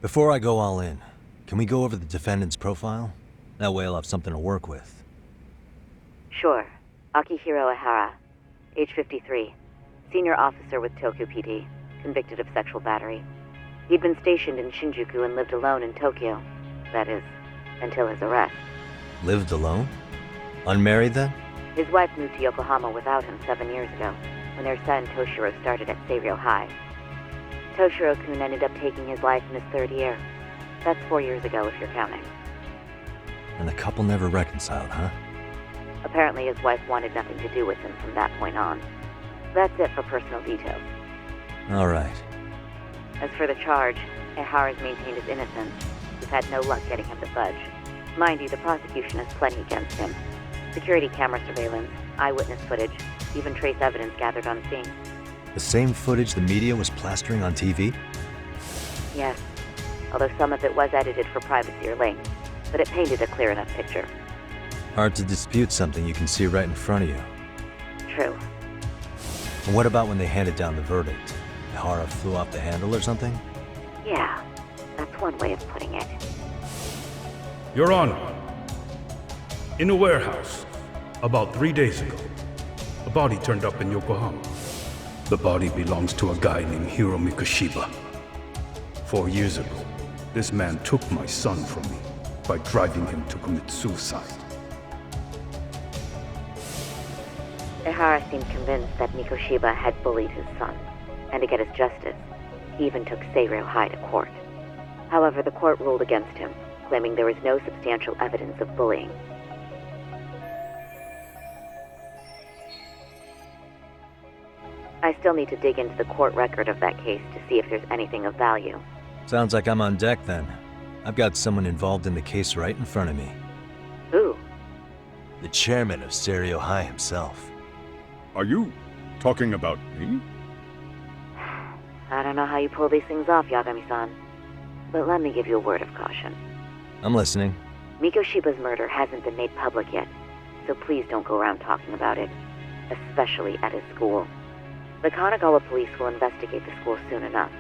Before I go all in, can we go over the defendant's profile? That way I'll have something to work with. Sure. Akihiro Ehara, age 53, senior officer with Tokyo PD, convicted of sexual battery. He'd been stationed in Shinjuku and lived alone in Tokyo. That is, until his arrest. Lived alone? Unmarried then? His wife moved to Yokohama without him 7 years ago, when their son Toshiro started at Seiryo High. Toshiro-kun ended up taking his life in his third year. That's 4 years ago, if you're counting. And the couple never reconciled, huh? Apparently his wife wanted nothing to do with him from that point on. That's it for personal details. All right. As for the charge, Ehara's maintained his innocence. We've had no luck getting him to budge. Mind you, the prosecution has plenty against him. Security camera surveillance, eyewitness footage, even trace evidence gathered on scene. The same footage the media was plastering on TV? Yes, although some of it was edited for privacy or links, but it painted a clear enough picture. Hard to dispute something you can see right in front of you. True. And what about when they handed down the verdict? Ehara flew off the handle or something? Yeah, that's one way of putting it. Your Honor, in a warehouse, about 3 days ago, a body turned up in Yokohama. The body belongs to a guy named Hiro Mikoshiba. 4 years ago, this man took my son from me by driving him to commit suicide. Ehara seemed convinced that Mikoshiba had bullied his son, and to get his justice, he even took Seiryo High to court. However, the court ruled against him, claiming there was no substantial evidence of bullying. I still need to dig into the court record of that case to see if there's anything of value. Sounds like I'm on deck then. I've got someone involved in the case right in front of me. Who? The chairman of Seiryo High himself. Are you talking about me? I don't know how you pull these things off, Yagami-san. But let me give you a word of caution. I'm listening. Mikoshiba's murder hasn't been made public yet, so please don't go around talking about it, especially at his school. The Kanagawa police will investigate the school soon enough.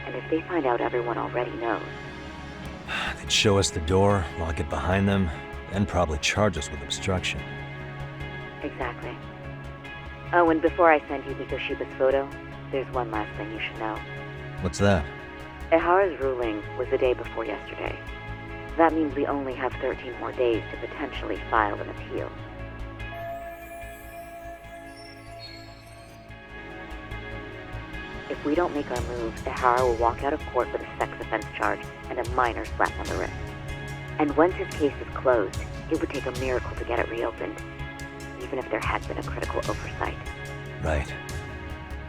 And if they find out everyone already knows... They'd show us the door, lock it behind them, then probably charge us with obstruction. Exactly. Oh, and before I send you Mikoshiba's photo, there's one last thing you should know. What's that? Ehara's ruling was the day before yesterday. That means we only have 13 more days to potentially file an appeal. If we don't make our move, Ehara will walk out of court with a sex offense charge and a minor slap on the wrist. And once his case is closed, it would take a miracle to get it reopened, even if there had been a critical oversight. Right.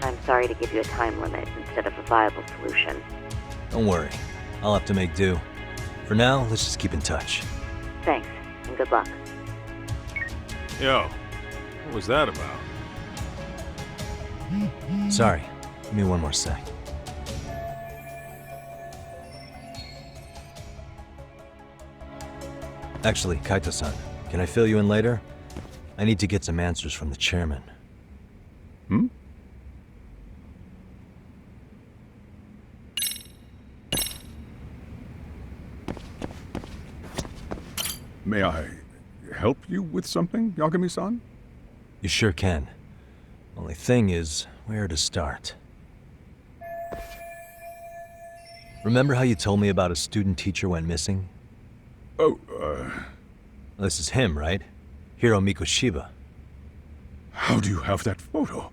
I'm sorry to give you a time limit instead of a viable solution. Don't worry. I'll have to make do. For now, let's just keep in touch. Thanks, and good luck. Yo, what was that about? Sorry. Give me one more sec. Actually, Kaito-san, can I fill you in later? I need to get some answers from the chairman. Hmm? May I help you with something, Yagami-san? You sure can. Only thing is, where to start? Remember how you told me about a student teacher went missing? Oh, This is him, right? Hiro Mikoshiba. how do you have that photo?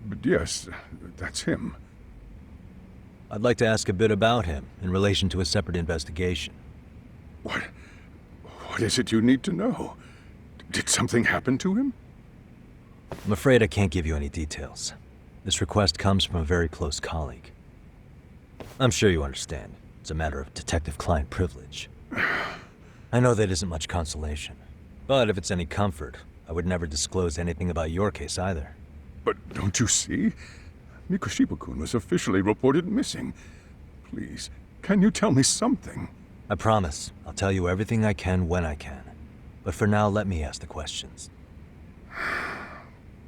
But yes, that's him. I'd like to ask a bit about him in relation to a separate investigation. What is it you need to know? Did something happen to him? I'm afraid I can't give you any details. This request comes from a very close colleague. I'm sure you understand. It's a matter of detective-client privilege. I know that isn't much consolation. But if it's any comfort, I would never disclose anything about your case either. But don't you see? Mikoshiba-kun was officially reported missing. Please, can you tell me something? I promise. I'll tell you everything I can when I can. But for now, let me ask the questions.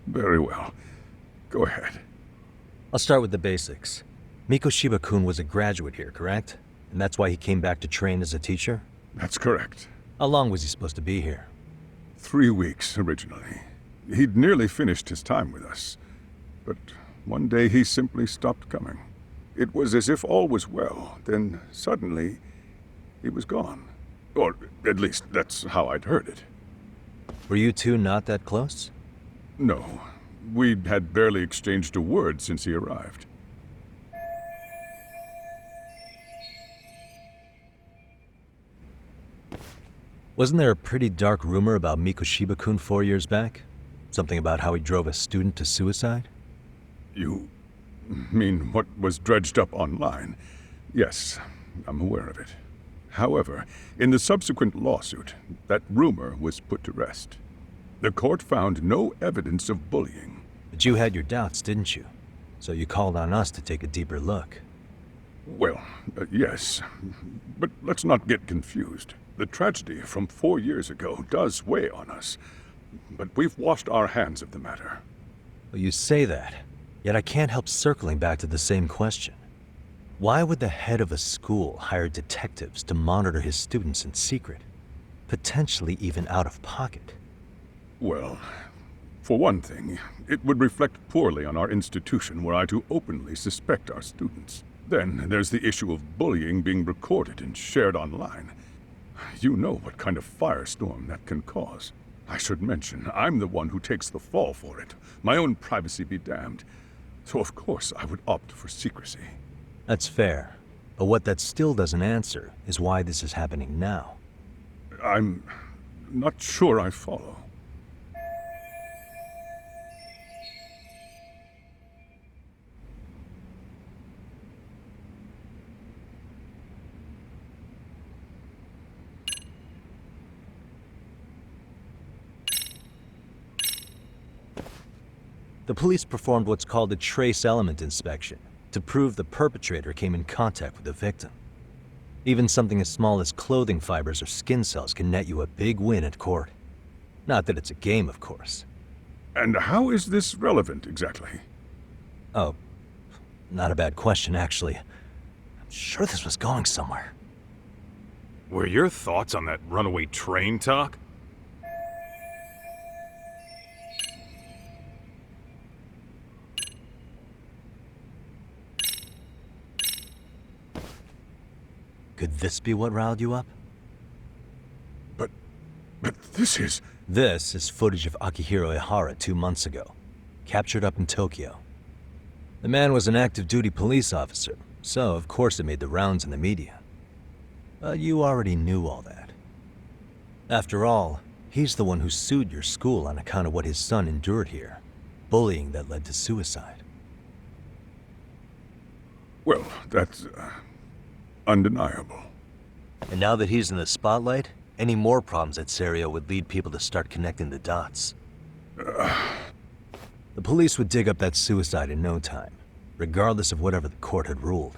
Very well. Go ahead. I'll start with the basics. Mikoshiba-kun was a graduate here, correct? And that's why he came back to train as a teacher? That's correct. How long was he supposed to be here? 3 weeks, originally. He'd nearly finished his time with us. But one day he simply stopped coming. It was as if all was well, then suddenly he was gone. Or at least that's how I'd heard it. Were you two not that close? No, we'd had barely exchanged a word since he arrived. Wasn't there a pretty dark rumor about Mikoshiba-kun 4 years back? Something about how he drove a student to suicide? You mean what was dredged up online? Yes, I'm aware of it. However, in the subsequent lawsuit, that rumor was put to rest. The court found no evidence of bullying. But you had your doubts, didn't you? So you called on us to take a deeper look. Well, yes. But let's not get confused. The tragedy from 4 years ago does weigh on us. But we've washed our hands of the matter. Well, you say that, yet I can't help circling back to the same question. Why would the head of a school hire detectives to monitor his students in secret? Potentially even out of pocket. Well, for one thing, it would reflect poorly on our institution were I to openly suspect our students. Then there's the issue of bullying being recorded and shared online. You know what kind of firestorm that can cause. I should mention, I'm the one who takes the fall for it. My own privacy be damned. So of course I would opt for secrecy. That's fair. But what that still doesn't answer is why this is happening now. I'm not sure I follow. The police performed what's called a trace element inspection to prove the perpetrator came in contact with the victim. Even something as small as clothing fibers or skin cells can net you a big win at court. Not that it's a game, of course. And how is this relevant, exactly? Oh, not a bad question, actually. I'm sure this was going somewhere. Were your thoughts on that runaway train talk? Could this be what riled you up? But this is... This is footage of Akihiro Ihara 2 months ago, captured up in Tokyo. The man was an active duty police officer, so of course it made the rounds in the media. But you already knew all that. After all, he's the one who sued your school on account of what his son endured here, bullying that led to suicide. Well, that's... undeniable. And now that he's in the spotlight, any more problems at Serio would lead people to start connecting the dots. The police would dig up that suicide in no time, regardless of whatever the court had ruled.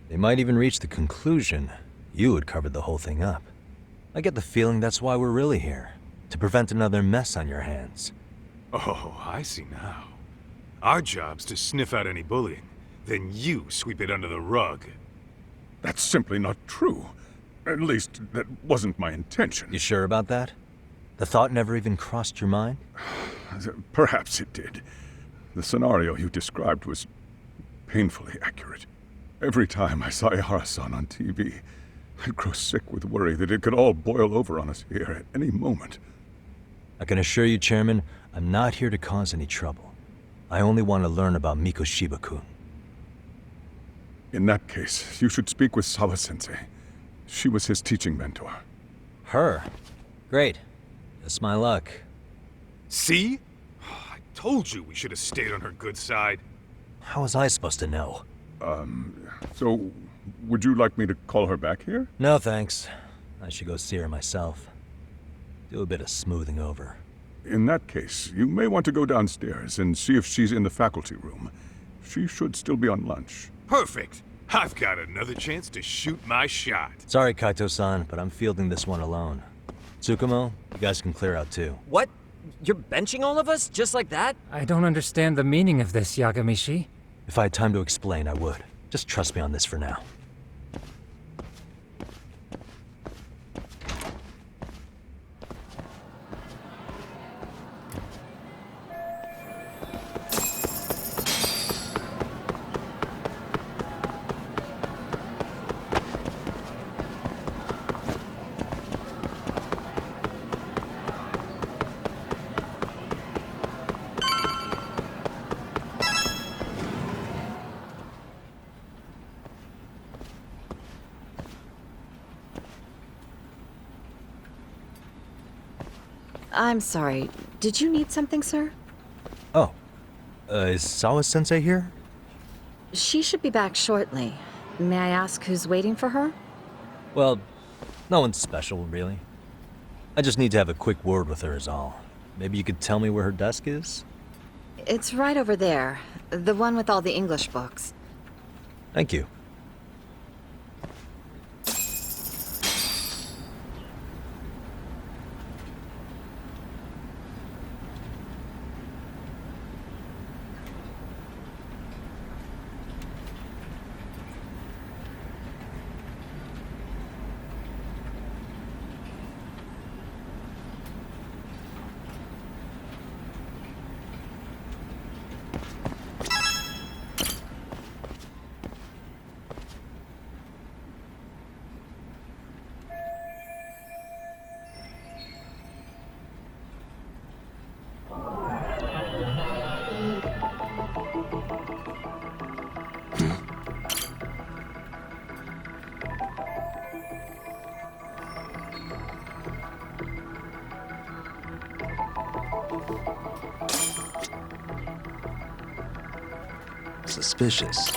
They might even reach the conclusion you had covered the whole thing up. I get the feeling that's why we're really here, to prevent another mess on your hands. Oh, I see now. Our job's to sniff out any bullying, then you sweep it under the rug. That's simply not true. At least, that wasn't my intention. You sure about that? The thought never even crossed your mind? Perhaps it did. The scenario you described was painfully accurate. Every time I saw Ihara-san on TV, I'd grow sick with worry that it could all boil over on us here at any moment. I can assure you, Chairman, I'm not here to cause any trouble. I only want to learn about Mikoshiba-kun. In that case, you should speak with Sawa-sensei. She was his teaching mentor. Her? Great. That's my luck. See? I told you we should have stayed on her good side. How was I supposed to know? So, would you like me to call her back here? No, thanks. I should go see her myself. Do a bit of smoothing over. In that case, you may want to go downstairs and see if she's in the faculty room. She should still be on lunch. Perfect. I've got another chance to shoot my shot. Sorry, Kaito-san, but I'm fielding this one alone. Tsukumo, you guys can clear out too. What? You're benching all of us? Just like that? I don't understand the meaning of this, Yagamishi. If I had time to explain, I would. Just trust me on this for now. I'm sorry. Did you need something, sir? Oh, is Sawa-sensei here? She should be back shortly. May I ask who's waiting for her? Well, no one's special, really. I just need to have a quick word with her is all. Maybe you could tell me where her desk is? It's right over there. The one with all the English books. Thank you. Suspicious.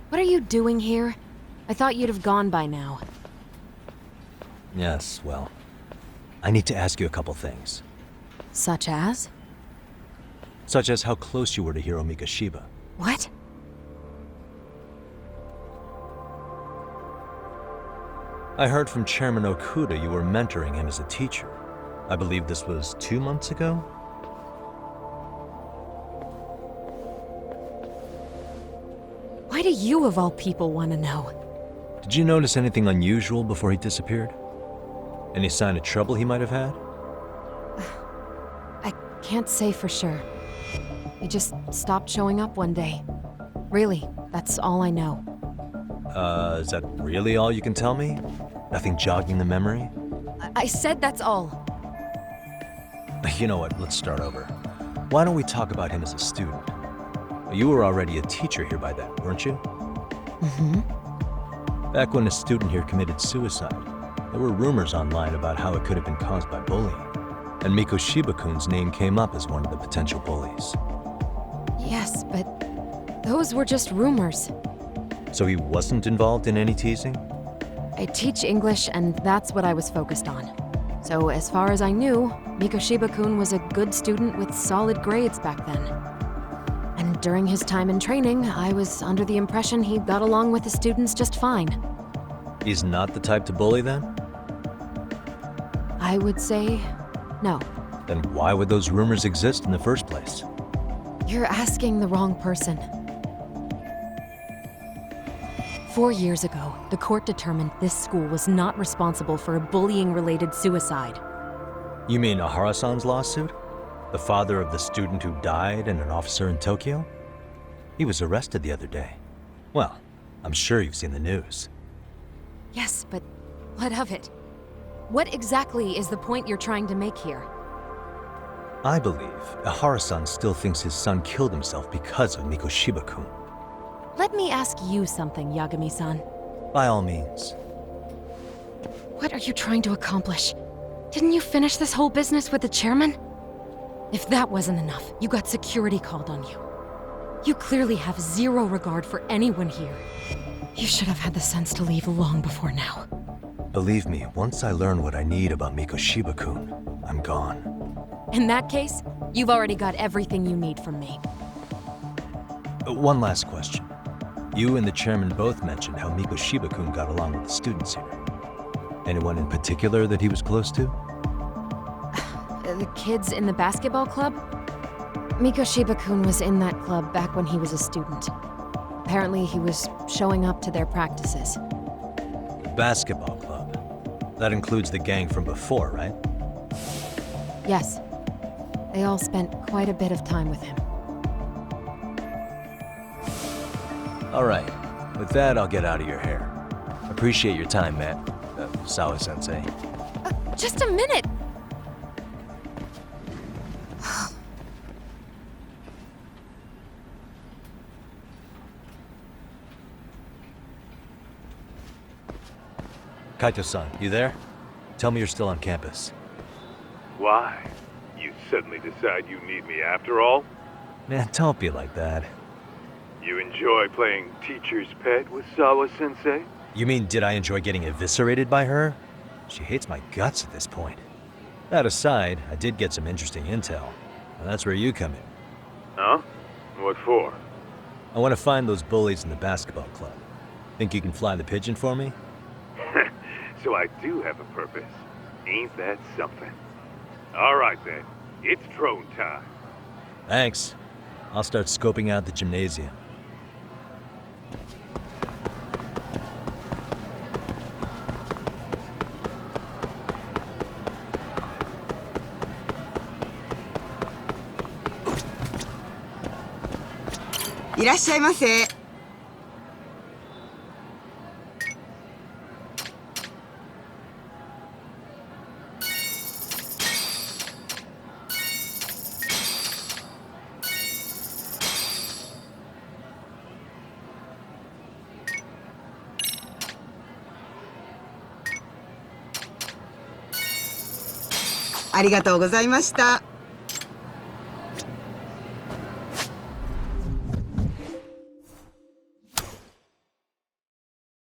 What are you doing here? I thought you'd have gone by now. Yes, well, I need to ask you a couple things. Such as? Such as how close you were to Hiro Mikoshiba. What? I heard from Chairman Okuda you were mentoring him as a teacher. I believe this was 2 months ago? Why do you, of all people, want to know? Did you notice anything unusual before he disappeared? Any sign of trouble he might have had? I can't say for sure. He just stopped showing up one day. Really, that's all I know. Is that really all you can tell me? Nothing jogging the memory? I said that's all. You know what, let's start over. Why don't we talk about him as a student? You were already a teacher here by then, weren't you? Mm-hmm. Back when a student here committed suicide, there were rumors online about how it could have been caused by bullying. And Mikoshiba-kun's name came up as one of the potential bullies. Yes, but those were just rumors. So he wasn't involved in any teasing? I teach English, and that's what I was focused on. So as far as I knew, Mikoshiba-kun was a good student with solid grades back then. And during his time in training, I was under the impression he got along with the students just fine. He's not the type to bully then? I would say no. Then why would those rumors exist in the first place? You're asking the wrong person. 4 years ago, the court determined this school was not responsible for a bullying-related suicide. You mean Ahara-san's lawsuit? The father of the student who died and an officer in Tokyo? He was arrested the other day. Well, I'm sure you've seen the news. Yes, but what of it? What exactly is the point you're trying to make here? I believe Ahara-san still thinks his son killed himself because of Mikoshiba-kun. Let me ask you something, Yagami-san. By all means. What are you trying to accomplish? Didn't you finish this whole business with the chairman? If that wasn't enough, you got security called on you. You clearly have zero regard for anyone here. You should have had the sense to leave long before now. Believe me, once I learn what I need about Mikoshiba-kun, I'm gone. In that case, you've already got everything you need from me. One last question. You and the chairman both mentioned how Mikoshiba-kun got along with the students here. Anyone in particular that he was close to? The kids in the basketball club? Miko Shiba-kun was in that club back when he was a student. Apparently, he was showing up to their practices. The basketball club. That includes the gang from before, right? Yes. They all spent quite a bit of time with him. All right. With that, I'll get out of your hair. Appreciate your time, Matt. Sawa-sensei. Just a minute! Kaito-san, you there? Tell me you're still on campus. Why? You suddenly decide you need me after all? Man, don't be like that. You enjoy playing teacher's pet with Sawa-sensei? You mean, did I enjoy getting eviscerated by her? She hates my guts at this point. That aside, I did get some interesting intel. And that's where you come in. Huh? What for? I want to find those bullies in the basketball club. Think you can fly the pigeon for me? So I do have a purpose. Ain't that something? All right then. It's drone time. Thanks. I'll start scoping out the gymnasium. Irashaimase. ありがとうございました。